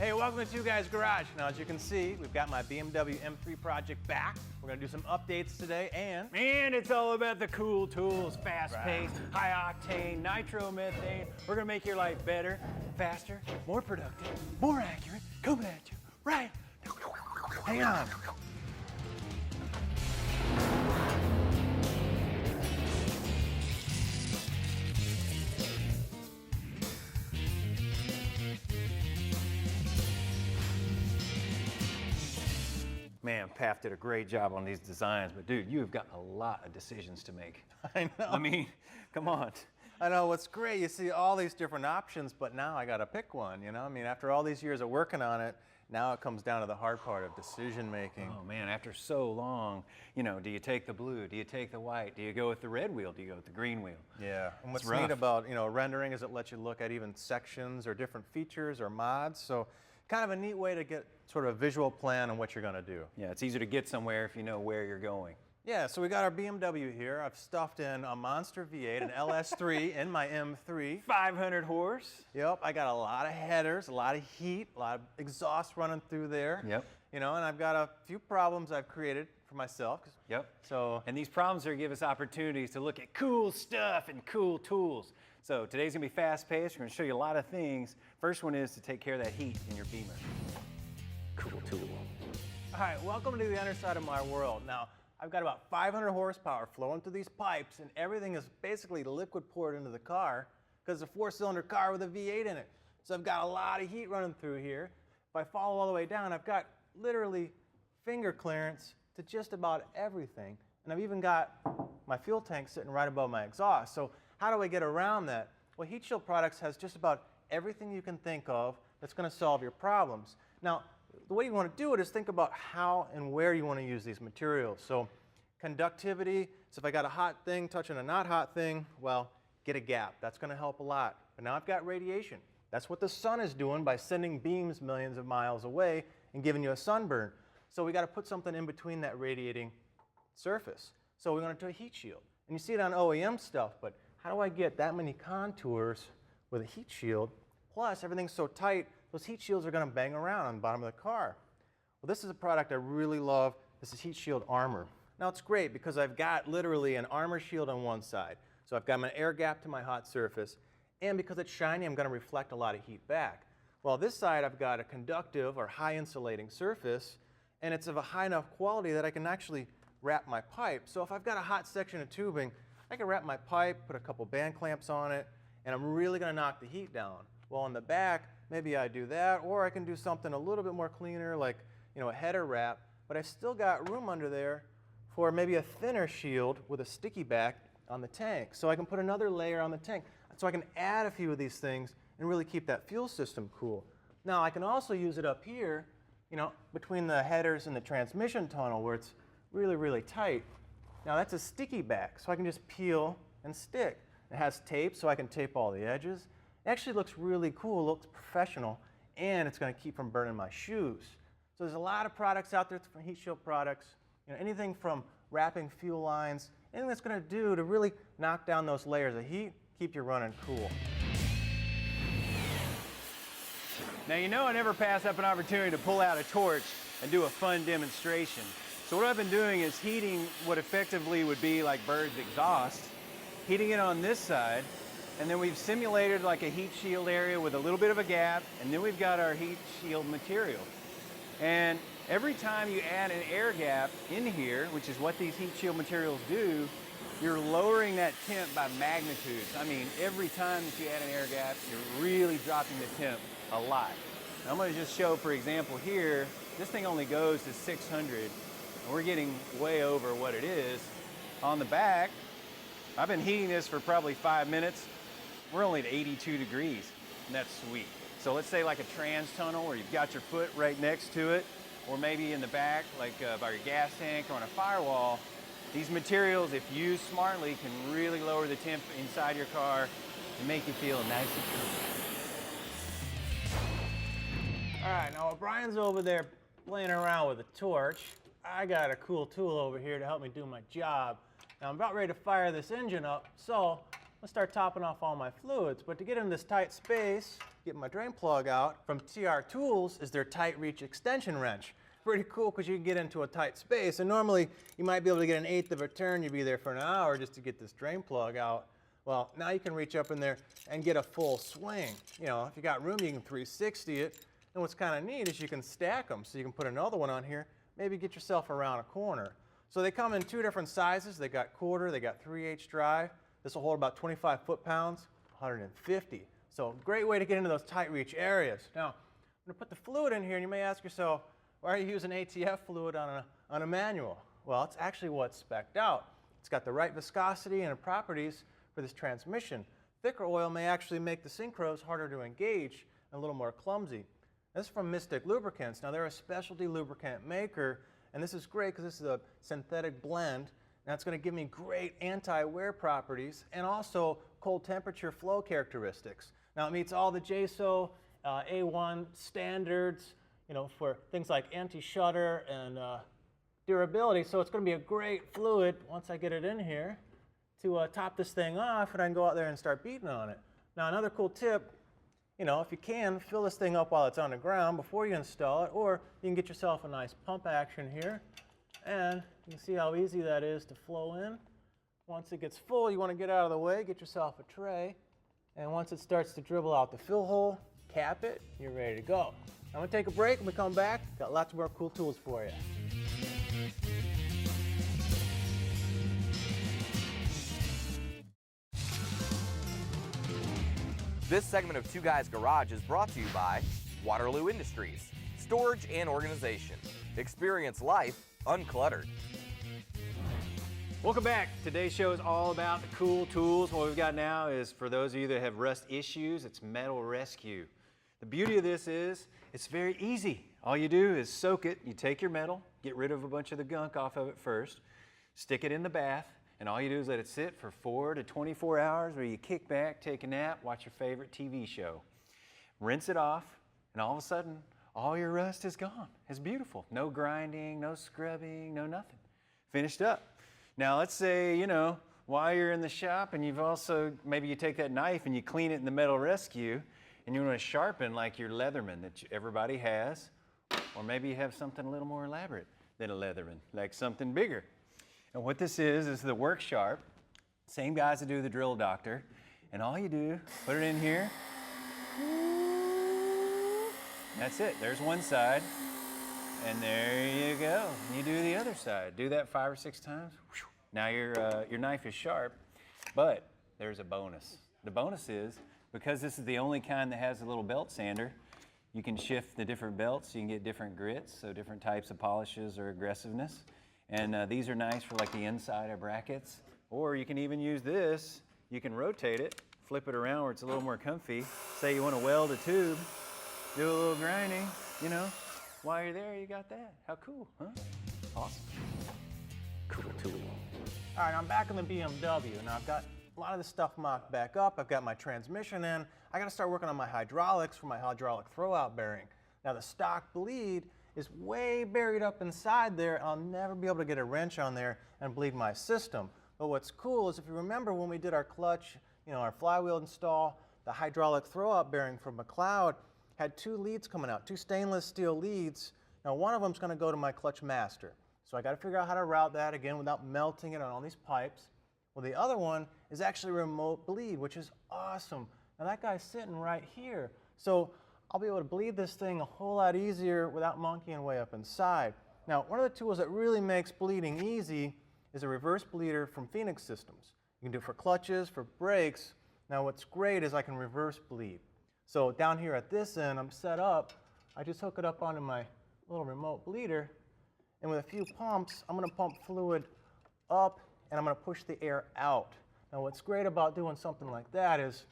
Hey, welcome to Two Guys Garage. Now, as you can see, we've got my BMW M3 project back. We're gonna do some updates today, and it's all about the cool tools, fast-paced, high-octane, nitromethane. We're gonna make your life better, faster, more productive, more accurate, coming at you, right? hang on. Man, Paf did a great job on these designs, but dude, you've got a lot of decisions to make. I know. I mean, come on. I know, what's great, you see all these different options, but now I gotta pick one, you know? I mean, after all these years of working on it, now it comes down to the hard part of decision making. Oh man, after so long, you know, do you take the blue? Do you take the white? Do you go with the red wheel? Do you go with the green wheel? Yeah, and what's rough. neat about, rendering is it lets you look at even sections or different features or mods, so kind of a neat way to get sort of a visual plan on what you're gonna do. Yeah, it's easier to get somewhere if you know where you're going. Yeah, so we got our BMW here. I've stuffed in a Monster V8, an LS3 in my M3. 500 horse. Yep, I got a lot of headers, a lot of heat, a lot of exhaust running through there. Yep. You know, and I've got a few problems I've created for myself. Yep. So, And these problems are give us opportunities to look at cool stuff and cool tools. So today's gonna be fast paced. We're gonna show you a lot of things. First one is to take care of that heat in your Beamer. Cool tool. all right, welcome to the underside of my world. Now, I've got about 500 horsepower flowing through these pipes, and everything is basically liquid poured into the car because it's a 4-cylinder car with a V8 in it. So I've got a lot of heat running through here. If I follow all the way down, I've got literally finger clearance to just about everything. And I've even got my fuel tank sitting right above my exhaust. So how do I get around that? Well, Heat Shield Products has just about everything you can think of that's going to solve your problems. Now, the way you want to do it is think about how and where you want to use these materials. So conductivity, so if I got a hot thing touching a not hot thing, well, get a gap. That's going to help a lot. But now I've got radiation. That's what the sun is doing by sending beams millions of miles away and giving you a sunburn. So we got to put something in between that radiating surface. So we're going to do a heat shield. And you see it on OEM stuff, but how do I get that many contours with a heat shield? Plus, everything's so tight, those heat shields are going to bang around on the bottom of the car. Well, this is a product I really love. This is Heat Shield Armor. Now, it's great because I've got literally an armor shield on one side. So I've got an air gap to my hot surface. And because it's shiny, I'm going to reflect a lot of heat back. Well, this side, I've got a conductive or high insulating surface, and it's of a high enough quality that I can actually wrap my pipe. So if I've got a hot section of tubing, I can wrap my pipe, put a couple band clamps on it, and I'm really going to knock the heat down. Well, on the back, maybe I do that, or I can do something a little bit more cleaner, like a header wrap, but I've still got room under there for maybe a thinner shield with a sticky back on the tank. So I can put another layer on the tank. So I can add a few of these things and really keep that fuel system cool. Now, I can also use it up here, between the headers and the transmission tunnel where it's really, really tight. Now, that's a sticky back, so I can just peel and stick. It has tape, so I can tape all the edges. It actually looks really cool, looks professional, and it's going to keep from burning my shoes. So there's a lot of products out there from Heat Shield Products. Anything from wrapping fuel lines, anything that's going to do to really knock down those layers of heat, keep you running cool. Now I never pass up an opportunity to pull out a torch and do a fun demonstration. So what I've been doing is heating what effectively would be like bird's exhaust, heating it on this side, and then we've simulated like a heat shield area with a little bit of a gap, and then we've got our heat shield material. And every time you add an air gap in here, which is what these heat shield materials do, you're lowering that temp by magnitudes. I mean, every time that you add an air gap, you're really dropping the temp a lot. Now, I'm going to just show, for example, here, this thing only goes to 600, and we're getting way over what it is. On the back, I've been heating this for probably 5 minutes. We're only at 82 degrees, and that's sweet. So let's say like a trans tunnel where you've got your foot right next to it, or maybe in the back, like by your gas tank or on a firewall. These materials, if used smartly, can really lower the temp inside your car and make you feel nice and cool. All right, now while Brian's over there playing around with a torch, I got a cool tool over here to help me do my job. Now I'm about ready to fire this engine up, so let's start topping off all my fluids. But to get in this tight space, get my drain plug out from TR Tools is their tight reach extension wrench. Pretty cool because you can get into a tight space, and normally you might be able to get an eighth of a turn, you'd be there for an hour just to get this drain plug out. Well, now you can reach up in there and get a full swing. You know, if you got room, you can 360 it. And what's kind of neat is you can stack them, so you can put another one on here, maybe get yourself around a corner. So they come in 2 different sizes. They got quarter, they got 3/8 drive. This will hold about 25 foot-pounds, 150. So great way to get into those tight reach areas. Now, I'm gonna put the fluid in here, and you may ask yourself, why are you using ATF fluid on a manual? Well, it's actually what's spec'd out. It's got the right viscosity and properties for this transmission. Thicker oil may actually make the synchros harder to engage and a little more clumsy. This is from Mystic Lubricants. Now, they're a specialty lubricant maker, and this is great because this is a synthetic blend. Now, it's going to give me great anti-wear properties and also cold temperature flow characteristics. Now, it meets all the JSO A1 standards, you know, for things like anti-shudder and durability. So it's going to be a great fluid once I get it in here to top this thing off, and I can go out there and start beating on it. Now, another cool tip, you know, if you can, fill this thing up while it's on the ground before you install it, or you can get yourself a nice pump action here, and you can see how easy that is to flow in. Once it gets full, you want to get out of the way, get yourself a tray, and once it starts to dribble out the fill hole, cap it, you're ready to go. I'm going to take a break. When we come back, got lots more cool tools for you. This segment of Two Guys Garage is brought to you by Waterloo Industries, storage and organization. Experience life uncluttered. Welcome back. Today's show is all about the cool tools. What we've got now is, for those of you that have rust issues, it's Metal Rescue. The beauty of this is it's very easy. All you do is soak it. You take your metal, get rid of a bunch of the gunk off of it first, stick it in the bath, and all you do is let it sit for 4 to 24 hours where you kick back, take a nap, watch your favorite TV show. Rinse it off, and all of a sudden, all your rust is gone. It's beautiful. No grinding, no scrubbing, no nothing. Finished up. Now, let's say, you know, while you're in the shop and you've also, maybe you take that knife and you clean it in the Metal Rescue, and you want to sharpen like your Leatherman that everybody has, or maybe you have something a little more elaborate than a Leatherman, like something bigger. And what this is the Work Sharp, same guys that do the Drill Doctor, and all you do, put it in here, that's it, there's one side, and there you go. You do the other side. Do that 5 or 6 times. Now your knife is sharp, but there's a bonus. The bonus is, because this is the only kind that has a little belt sander, you can shift the different belts, so you can get different grits, so different types of polishes or aggressiveness. And these are nice for like the inside of brackets. Or you can even use this, you can rotate it, flip it around where it's a little more comfy. Say you want to weld a tube, do a little grinding, you know. While you're there, you got that. How cool, huh? Awesome. Cool tool. All right, I'm back in the BMW. Now I've got a lot of this stuff mocked back up. I've got my transmission in. I got to start working on my hydraulics for my hydraulic throwout bearing. Now the stock bleed is way buried up inside there. I'll never be able to get a wrench on there and bleed my system. But what's cool is, if you remember when we did our clutch, you know, our flywheel install, the hydraulic throwout bearing from McLeod had 2 leads coming out, 2 stainless steel leads. Now one of them's going to go to my clutch master. So I got to figure out how to route that again without melting it on all these pipes. Well, the other one is actually remote bleed, which is awesome. Now that guy's sitting right here. So I'll be able to bleed this thing a whole lot easier without monkeying way up inside. Now, one of the tools that really makes bleeding easy is a reverse bleeder from Phoenix Systems. You can do it for clutches, for brakes. Now, what's great is I can reverse bleed. So down here at this end, I'm set up. I just hook it up onto my little remote bleeder, and with a few pumps, I'm going to pump fluid up, and I'm going to push the air out. Now, what's great about doing something like that is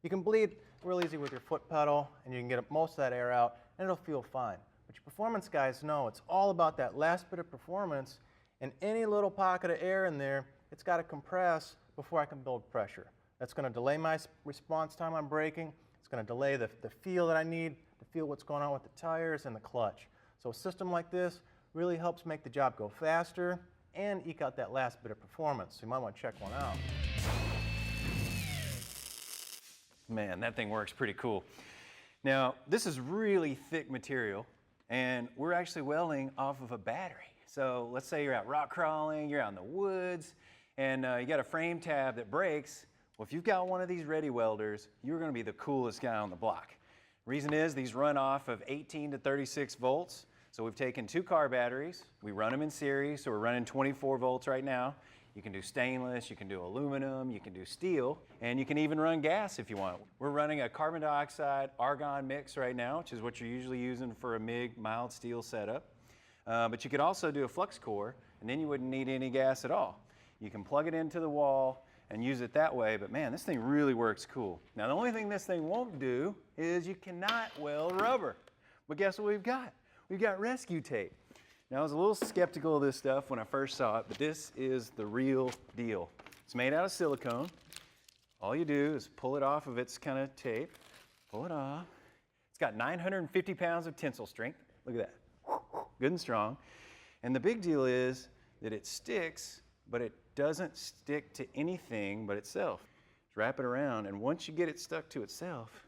you can bleed real easy with your foot pedal, and you can get most of that air out, and it'll feel fine. But your performance guys know it's all about that last bit of performance, and any little pocket of air in there, it's got to compress before I can build pressure. That's going to delay my response time on braking. It's going to delay the feel that I need to feel what's going on with the tires and the clutch. So a system like this really helps make the job go faster and eke out that last bit of performance. So you might want to check one out. Man, that thing works pretty cool. Now, this is really thick material, and we're actually welding off of a battery. So let's say you're out rock crawling, you're out in the woods, and you got a frame tab that breaks. Well, if you've got one of these ready welders, you're gonna be the coolest guy on the block. Reason is these run off of 18 to 36 volts. So we've taken 2 car batteries, we run them in series, so we're running 24 volts right now. You can do stainless, you can do aluminum, you can do steel, and you can even run gas if you want. We're running a carbon dioxide argon mix right now, which is what you're usually using for a MIG mild steel setup. But you could also do a flux core, and then you wouldn't need any gas at all. You can plug it into the wall and use it that way, but man, this thing really works cool. Now, the only thing this thing won't do is you cannot weld rubber. But guess what we've got? We've got rescue tape. Now, I was a little skeptical of this stuff when I first saw it, but this is the real deal. It's made out of silicone. All you do is pull it off of its kind of tape, pull it off. It's got 950 pounds of tensile strength. Look at that, good and strong. And the big deal is that it sticks, but it doesn't stick to anything but itself. Just wrap it around, and once you get it stuck to itself,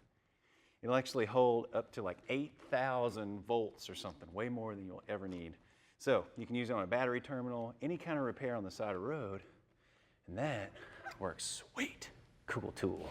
it'll actually hold up to like 8,000 volts or something, way more than you'll ever need. So you can use it on a battery terminal, any kind of repair on the side of the road, and that works sweet. Cool tool.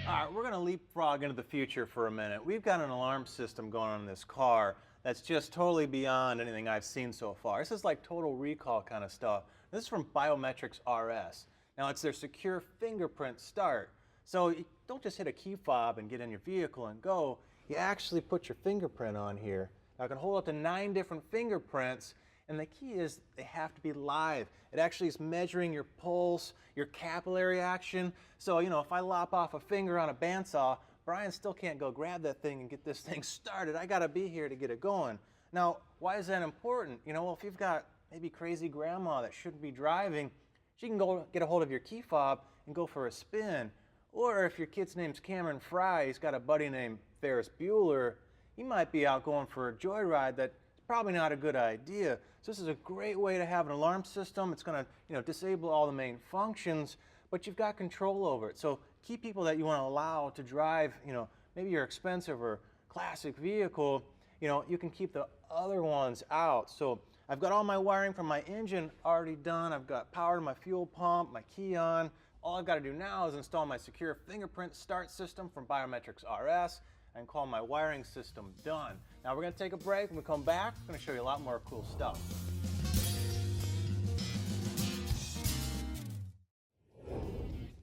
All right, we're gonna leapfrog into the future for a minute. We've got an alarm system going on in this car that's just totally beyond anything I've seen so far. This is like total recall kind of stuff. This is from Biometrics RS. Now, it's their secure fingerprint start. So you don't just hit a key fob and get in your vehicle and go. You actually put your fingerprint on here. Now, it can hold up to 9 different fingerprints, and the key is they have to be live. It actually is measuring your pulse, your capillary action. So, you know, if I lop off a finger on a bandsaw, Bryan still can't go grab that thing and get this thing started. I gotta be here to get it going. Now, why is that important? You know, well, if you've got maybe crazy grandma that shouldn't be driving, she can go get a hold of your key fob and go for a spin. Or if your kid's name's Cameron Fry, he's got a buddy named Ferris Bueller, he might be out going for a joyride that's probably not a good idea. So this is a great way to have an alarm system. It's gonna, you know, disable all the main functions, but you've got control over it. So key people that you wanna allow to drive, you know, maybe your expensive or classic vehicle, you know, you can keep the other ones out. So I've got all my wiring from my engine already done. I've got power to my fuel pump, my key on. All I've got to do now is install my secure fingerprint start system from Biometrics RS and call my wiring system done. Now we're going to take a break. When we come back, I'm going to show you a lot more cool stuff.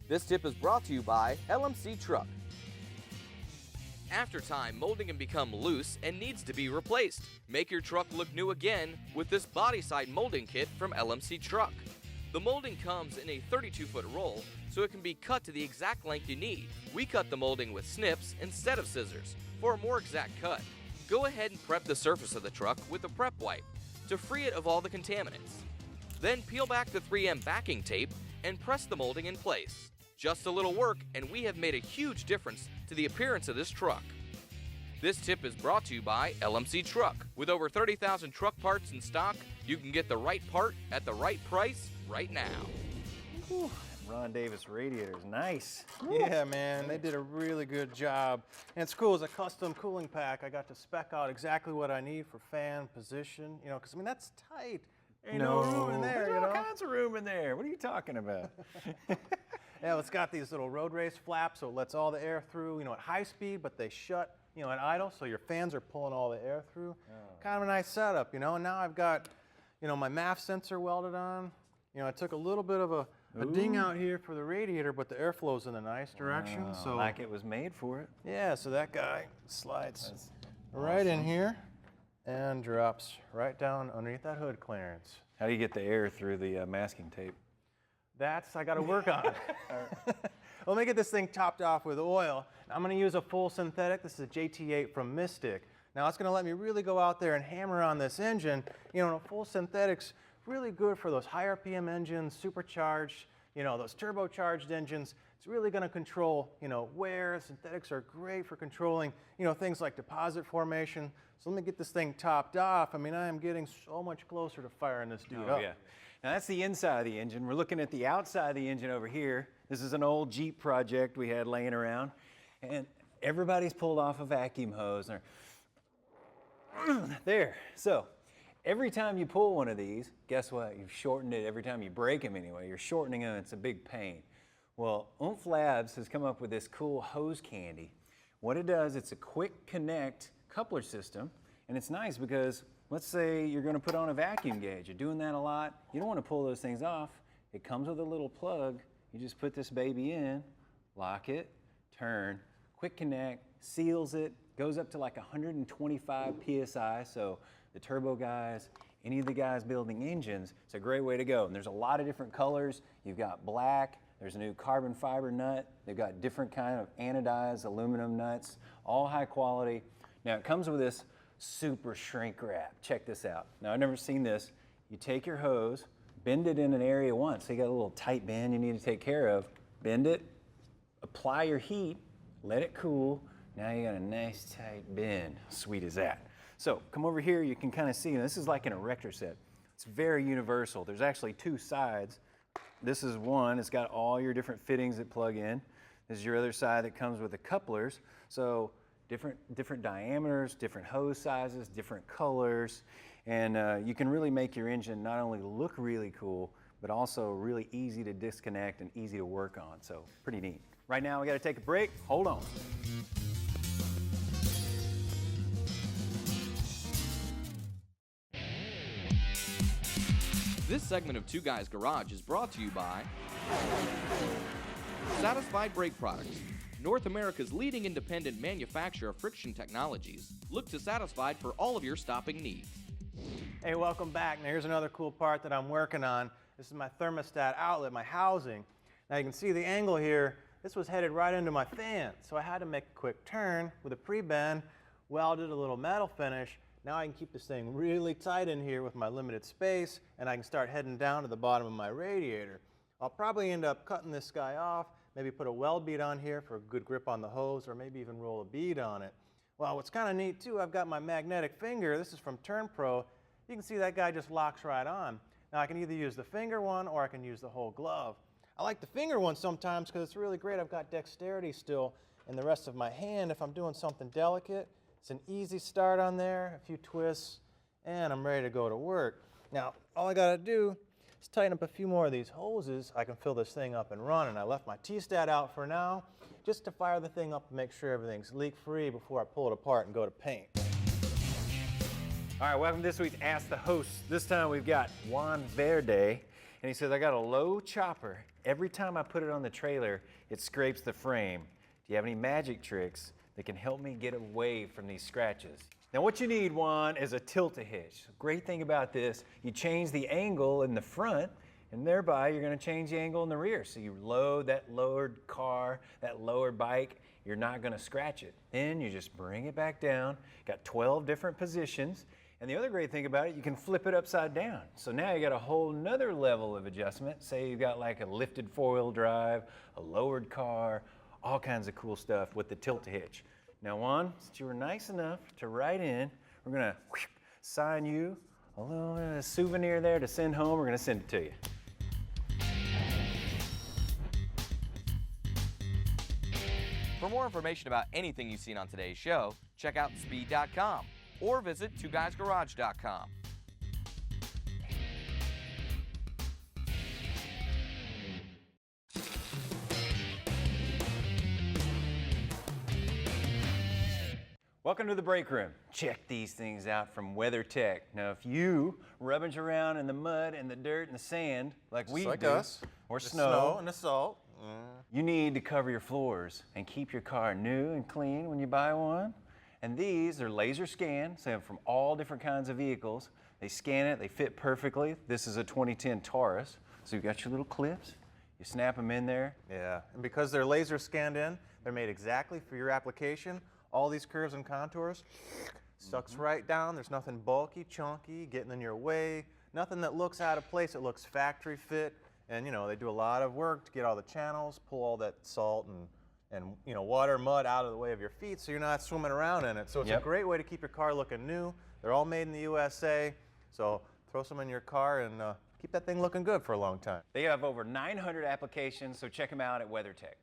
This tip is brought to you by LMC Truck. After time, molding can become loose and needs to be replaced. Make your truck look new again with this body side molding kit from LMC Truck. The molding comes in a 32-foot roll, so it can be cut to the exact length you need. We cut the molding with snips instead of scissors for a more exact cut. Go ahead and prep the surface of the truck with a prep wipe to free it of all the contaminants. Then peel back the 3M backing tape and press the molding in place. Just a little work, and we have made a huge difference to the appearance of this truck. This tip is brought to you by LMC Truck. With over 30,000 truck parts in stock, you can get the right part at the right price right now. Whew, Ron Davis radiator is nice. Yeah, man, they did a really good job. And it's cool, it's a custom cooling pack. I got to spec out exactly what I need for fan position, you know, because I mean, that's tight. Ain't no room in there, There's you know? all kinds of room in there. What are you talking about? Yeah, it's got these little road race flaps, so it lets all the air through, you know, at high speed, but they shut, you know, at idle, so your fans are pulling all the air through. Kind of a nice setup, you know, and now I've got, you know, my MAF sensor welded on. You know, I took a little bit of a ding out here for the radiator, but the airflow's in a nice direction. So like it was made for it. yeah, so that guy slides right in here and drops right down underneath that hood clearance. How do you get the air through the masking tape? That's I got to work on. Let me get this thing topped off with oil. I'm going to use a full synthetic. This is a JT8 from Mystic. Now it's going to let me really go out there and hammer on this engine. You know, a full synthetic's really good for those high RPM engines, supercharged, you know, those turbocharged engines. It's really going to control, you know, wear. Synthetics are great for controlling, you know, things like deposit formation. So let me get this thing topped off. I mean, I am getting so much closer to firing this dude up. Yeah. Now that's the inside of the engine. We're looking at the outside of the engine over here. This is an old Jeep project we had laying around. And everybody's pulled off a vacuum hose. And there. So every time you pull one of these, guess what? You've shortened it. Every time you break them anyway, you're shortening them. It's a big pain. Well, Oomph Labs has come up with this cool hose candy. What it does, it's a quick connect coupler system, and it's nice because let's say you're going to put on a vacuum gauge. You're doing that a lot. You don't want to pull those things off. It comes with a little plug. You just put this baby in, lock it, turn, quick connect, seals it, goes up to like 125 PSI, so the turbo guys, any of the guys building engines, it's a great way to go. And there's a lot of different colors. You've got black, there's a new carbon fiber nut. They've got different kind of anodized aluminum nuts, all high quality. Now it comes with this super shrink wrap. Check this out. Now I've never seen this. You take your hose, bend it in an area once. So you got a little tight bend you need to take care of. Bend it, apply your heat, let it cool. Now you got a nice tight bend. Sweet as that. So come over here, you can kind of see, this is like an erector set. It's very universal. There's actually two sides. This is one, it's got all your different fittings that plug in. This is your other side that comes with the couplers. So different diameters, different hose sizes, different colors. And you can really make your engine not only look really cool, but also really easy to disconnect and easy to work on. So pretty neat. Right now we got to take a break. Hold on. This segment of Two Guys Garage is brought to you by Satisfied Brake Products, North America's leading independent manufacturer of friction technologies. Look to Satisfied for all of your stopping needs. Hey, welcome back. Now here's another cool part that I'm working on. This is my thermostat outlet, my housing. Now you can see the angle here. This was headed right into my fan, so I had to make a quick turn with a pre-bend, welded a little metal finish. Now I can keep this thing really tight in here with my limited space, and I can start heading down to the bottom of my radiator. I'll probably end up cutting this guy off, maybe put a weld bead on here for a good grip on the hose, or maybe even roll a bead on it. Well, what's kind of neat too, I've got my magnetic finger. This is from TurnPro. You can see that guy just locks right on. Now I can either use the finger one or I can use the whole glove. I like the finger one sometimes because it's really great. I've got dexterity still in the rest of my hand if I'm doing something delicate. It's an easy start on there, a few twists, and I'm ready to go to work. Now, all I gotta do is tighten up a few more of these hoses. I can fill this thing up and run, and I left my T-stat out for now, just to fire the thing up and make sure everything's leak-free before I pull it apart and go to paint. All right, welcome to this week's Ask the Host. This time we've got Juan Verde, and he says, I got a low chopper. Every time I put it on the trailer, it scrapes the frame. Do you have any magic tricks that can help me get away from these scratches? Now what you need, Juan, is a tilt-a-hitch. Great thing about this, you change the angle in the front, and thereby you're gonna change the angle in the rear. So you load that lowered car, that lowered bike, you're not gonna scratch it. Then you just bring it back down, got 12 different positions, and the other great thing about it, you can flip it upside down. So now you got a whole nother level of adjustment. Say you've got like a lifted four-wheel drive, a lowered car, all kinds of cool stuff with the tilt-a-hitch. Now Juan, since you were nice enough to write in, we're gonna sign you a little souvenir there to send home. We're gonna send it to you. For more information about anything you've seen on today's show, check out speed.com or visit twoguysgarage.com. Welcome to the break room. Check these things out from WeatherTech. Now, if you rummage around in the mud and the dirt and the sand like we do, us, or the snow and the salt, you need to cover your floors and keep your car new and clean when you buy one. And these are laser scanned, so from all different kinds of vehicles. They scan it, they fit perfectly. This is a 2010 Taurus, so you've got your little clips. You snap them in there. Yeah, and because they're laser scanned in, they're made exactly for your application. All these curves and contours sucks right down. There's nothing bulky, chunky, getting in your way. Nothing that looks out of place. It looks factory fit. And you know, they do a lot of work to get all the channels, pull all that salt and you know, water, mud out of the way of your feet so you're not swimming around in it. So it's a great way to keep your car looking new. They're all made in the USA. So throw some in your car and keep that thing looking good for a long time. They have over 900 applications, so check them out at WeatherTech.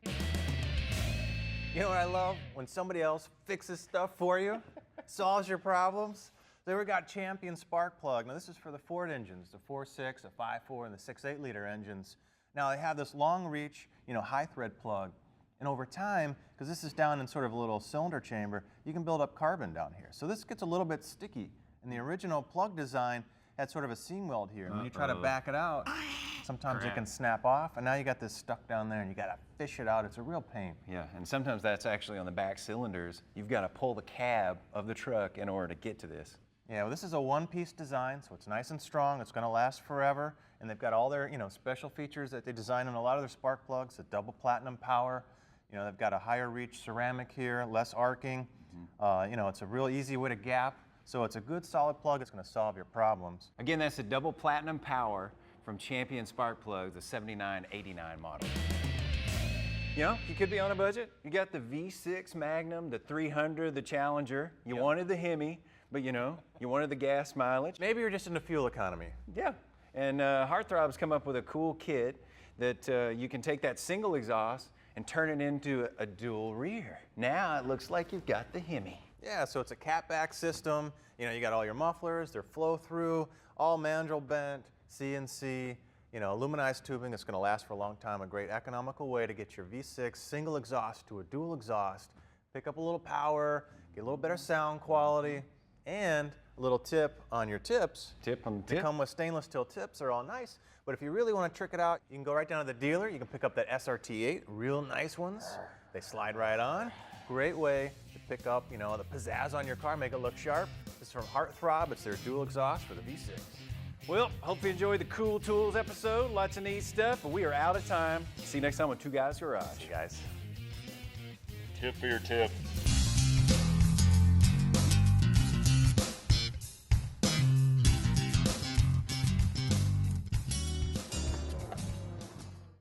You know what I love? When somebody else fixes stuff for you, solves your problems. So we got Champion spark plug. Now this is for the Ford engines, the 4.6, the 5.4, and the 6.8 liter engines. Now they have this long reach, high thread plug. And over time, because this is down in sort of a little cylinder chamber, you can build up carbon down here. So this gets a little bit sticky. And the original plug design had sort of a seam weld here. And when you try to back it out, sometimes it can snap off, and now you got this stuck down there, and you got to fish it out. It's a real pain. Yeah, and sometimes that's actually on the back cylinders. You've got to pull the cab of the truck in order to get to this. Yeah, well, this is a one-piece design, so it's nice and strong. It's going to last forever, and they've got all their, special features that they design in a lot of their spark plugs. The double platinum power. They've got a higher reach ceramic here, less arcing. It's a real easy way to gap. So it's a good solid plug. It's going to solve your problems. Again, that's the double platinum power from Champion spark plugs, the 7989 model. You could be on a budget. You got the V6 Magnum, the 300, the Challenger. You wanted the Hemi, but you wanted the gas mileage. Maybe you're just into fuel economy. Yeah, and Heartthrob's come up with a cool kit that you can take that single exhaust and turn it into a dual rear. Now it looks like you've got the Hemi. Yeah, so it's a catback system. You got all your mufflers, they're flow through, all mandrel bent, CNC, aluminized tubing. It's going to last for a long time. A great economical way to get your V6 single exhaust to a dual exhaust, pick up a little power, get a little better sound quality, and a little tip on your tips. Tip on the They tip. come with stainless steel tips. They're all nice. But if you really want to trick it out, you can go right down to the dealer. You can pick up that SRT8, real nice ones. They slide right on. Great way to pick up, the pizzazz on your car, make it look sharp. This is from Heartthrob. It's their dual exhaust for the V6. Well, hope you enjoyed the Cool Tools episode. Lots of neat stuff, but we are out of time. See you next time on Two Guys Garage. See you guys. Tip for your tip.